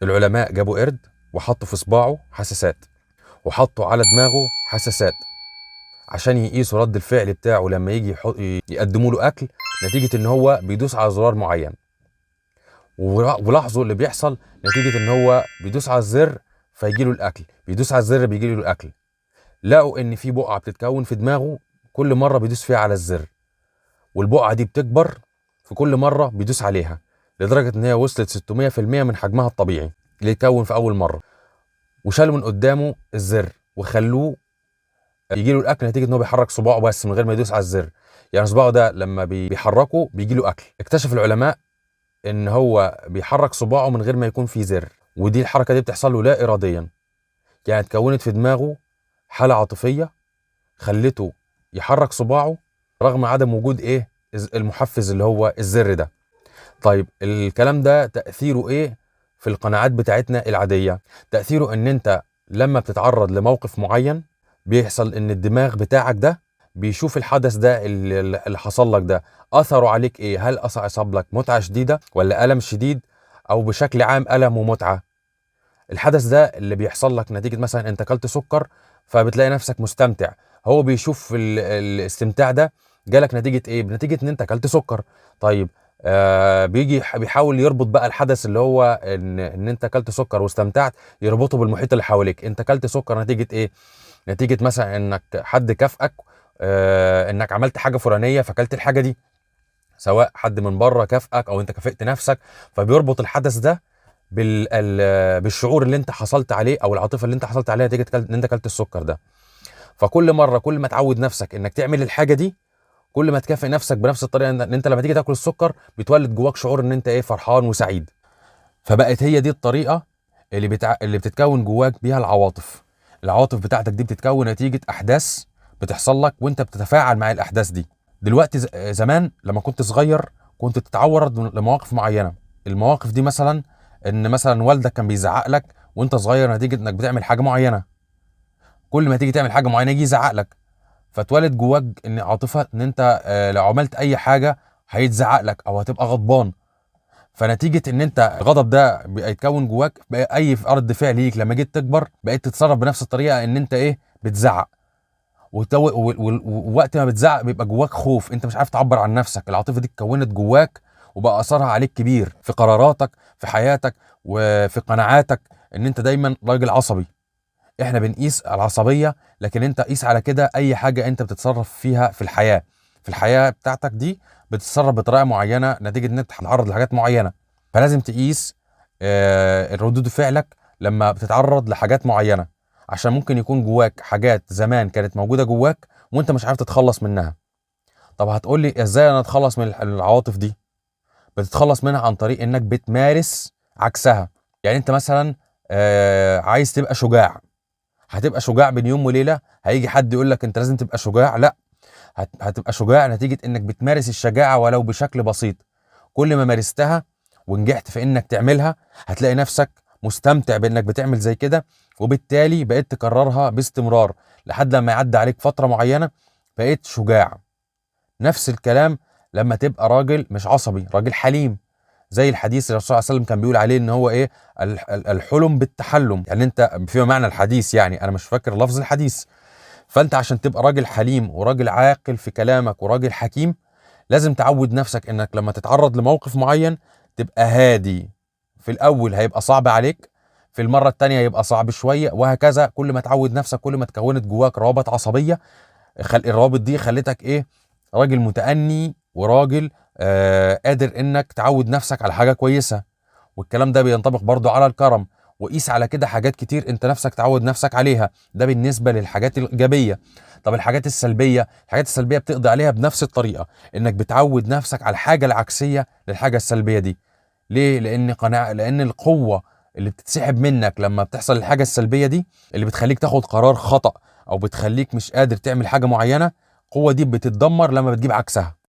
العلماء جابوا قرد وحطوا في صباعه حساسات وحطوا على دماغه حساسات عشان يقيسوا رد الفعل بتاعه لما يجي يقدموا له اكل، نتيجه ان هو بيدوس على زرار معين. ولاحظوا اللي بيحصل نتيجه ان هو بيدوس على الزر فيجي له الاكل، بيدوس على الزر بيجي له الاكل. لقوا ان في بقعه بتتكون في دماغه كل مره بيدوس فيها على الزر، والبقعه دي بتكبر في كل مره بيدوس عليها، لدرجه ان هي وصلت 600% من حجمها الطبيعي اللي يتكون في اول مره. وشالوا من قدامه الزر وخلوه يجي له الاكل نتيجه ان هو بيحرك صباعه بس من غير ما يدوس على الزر. يعني صباعه ده لما بيحركه بيجي له اكل. اكتشف العلماء ان هو بيحرك صباعه من غير ما يكون في زر، ودي الحركه دي بتحصل له لا اراديا. يعني اتكونت في دماغه حاله عاطفيه خلته يحرك صباعه رغم عدم وجود المحفز اللي هو الزر ده. طيب الكلام ده تاثيره ايه في القناعات بتاعتنا العاديه؟ تاثيره ان انت لما بتتعرض لموقف معين بيحصل ان الدماغ بتاعك ده بيشوف الحدث ده اللي حصل لك ده اثره عليك ايه، هل اصاب لك متعه شديده ولا الم شديد، او بشكل عام الم ومتعه. الحدث ده اللي بيحصل لك نتيجه مثلا انت اكلت سكر فبتلاقي نفسك مستمتع، هو بيشوف الاستمتاع ده جالك نتيجه ايه؟ بنتيجه ان انت اكلت سكر. طيب بيجي بيحاول يربط بقى الحدث اللي هو ان انت اكلت سكر واستمتعت، يربطه بالمحيط اللي حواليك. انت اكلت سكر نتيجه ايه؟ نتيجه مثلا انك حد كافئك انك عملت حاجه فلانيه فاكلت الحاجه دي، سواء حد من بره كافئك او انت كافئت نفسك، فبيربط الحدث ده بالشعور اللي انت حصلت عليه او العاطفه اللي انت حصلت عليها نتيجه ان انت اكلت السكر ده. فكل مره كل ما تعود نفسك انك تعمل الحاجه دي، كل ما تكافئ نفسك بنفس الطريقه ان انت لما تيجي تاكل السكر بتولد جواك شعور ان انت فرحان وسعيد. فبقت هي دي الطريقه اللي بتتكون جواك بيها العواطف. العواطف بتاعتك دي بتتكون نتيجه احداث بتحصل لك وانت بتتفاعل مع الاحداث دي. دلوقتي زمان لما كنت صغير كنت تتعرض لمواقف معينه. المواقف دي مثلا ان مثلا والدك كان بيزعق لك وانت صغير نتيجه انك بتعمل حاجه معينه. كل ما تيجي تعمل حاجه معينه يجي يزعق لك، فتولد جواك ان عاطفه ان انت لو عملت اي حاجه هيتزعق لك او هتبقى غضبان. فنتيجه ان انت الغضب ده بيتكون جواك، بقى اي رد فعل ليك لما جيت تكبر بقيت تتصرف بنفس الطريقه ان انت بتزعق. ووقت ما بتزعق بيبقى جواك خوف، انت مش عارف تعبر عن نفسك. العاطفه دي اتكونت جواك وبقى اثرها عليك كبير في قراراتك في حياتك وفي قناعاتك، ان انت دايما راجل عصبي. احنا بنقيس العصبيه، لكن انت قيس على كده اي حاجه انت بتتصرف فيها في الحياه. في الحياه بتاعتك دي بتتصرف بطريقه معينه نتيجه ان انت هتتعرض لحاجات معينه، فلازم تقيس ردود فعلك لما بتتعرض لحاجات معينه، عشان ممكن يكون جواك حاجات زمان كانت موجوده جواك وانت مش عارف تتخلص منها. طب هتقول لي ازاي انا اتخلص من العواطف دي؟ بتتخلص منها عن طريق انك بتمارس عكسها. يعني انت مثلا عايز تبقى شجاع، هتبقى شجاع بين يوم وليله؟ هيجي حد يقول لك انت لازم تبقى شجاع؟ لا، هتبقى شجاع نتيجه انك بتمارس الشجاعه ولو بشكل بسيط. كل ما مارستها ونجحت في انك تعملها هتلاقي نفسك مستمتع بانك بتعمل زي كده، وبالتالي بقيت تكررها باستمرار لحد لما يعدي عليك فتره معينه بقيت شجاع. نفس الكلام لما تبقى راجل مش عصبي، راجل حليم، زي الحديث اللي الرسول صلى الله عليه وسلم كان بيقول عليه ان هو الحلم بالتحلم. يعني انت فيما معنى الحديث، يعني انا مش فاكر لفظ الحديث. فانت عشان تبقى راجل حليم وراجل عاقل في كلامك وراجل حكيم، لازم تعود نفسك انك لما تتعرض لموقف معين تبقى هادي. في الاول هيبقى صعب عليك، في المرة التانية هيبقى صعب شوية، وهكذا. كل ما تعود نفسك كل ما تكونت جواك روابط عصبية، الروابط دي خلتك راجل متأني وراجل قادر انك تعود نفسك على حاجة كويسة. والكلام ده بينطبق برضو على الكرم. وقيس على كده حاجات كتير انت نفسك تعود نفسك عليها. ده بالنسبة للحاجات الإيجابية. طب الحاجات السلبية بتقضي عليها بنفس الطريقة، انك بتعود نفسك على الحاجة العكسية للحاجة السلبية دي. ليه؟ لأن القوة اللي بتتسحب منك لما بتحصل الحاجة السلبية دي، اللي بتخليك تاخد قرار خطأ او بتخليك مش قادر تعمل حاجة معينة، القوة دي بتتدمر لما بتجيب عكسها.